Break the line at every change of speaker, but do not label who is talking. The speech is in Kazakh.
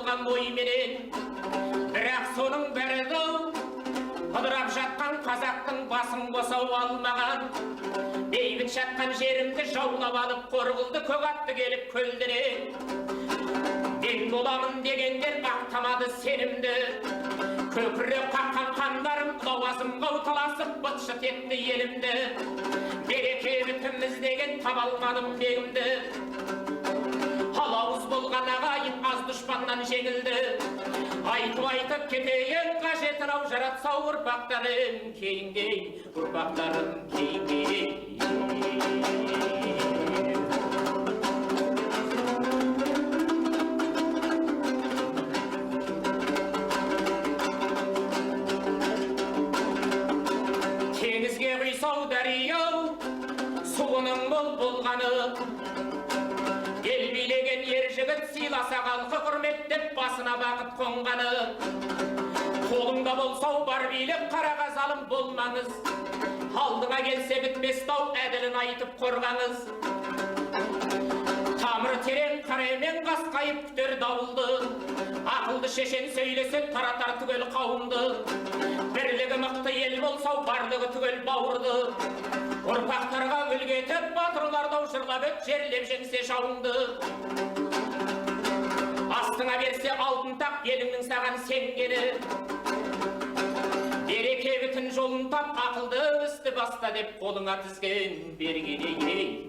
болған ойменен, бірақ соның бәрі құлдырап жатқан қазақтың басын босау алмаған. Бейбіт жатқан жерімді жаулап алып, қорғылды көк атты келіп көлдіре. Мен боламын дегендер ақтамады сенімді. Көпіріп қаққан қандарым лауазымға ұтыласып быт-шыт етті елімді. Береке бітіміз деген таба алмадым бегімді. Алауыз болған ағайын аз дұшпаннан жеңілді. Айтып кетейін қажетінау жаратсау ұрпақтарым кейінге, ұрпақтарым кейінге. Теңізге құйсау дарияу, суының мол болғаны, ел билеген ер жігіт сыйласа халқы құрметтеп басына бақыт қонғаны. Қолыңда болсау бар билік, қараға залым болмаңыз. Алдыңа келсе бітпес дау, әділін айтып қорғаңыз. Тамыры терең қарамен қасқайып күтер дауылды. Ақылды шешен сөйлесе таратар түгел қауымды. Бірлігі мықты ел болсау барлығы түгел бауырды. Ұрпақтарға үлгі етіп батырларды жырлап өт, жерлеп жеңсе жауыңды. Астыңа берсе алтын тақ, еліңнің саған сенгені. Береке бітін жолын тап, ақылды істі баста деп қолыңа тізген бергені.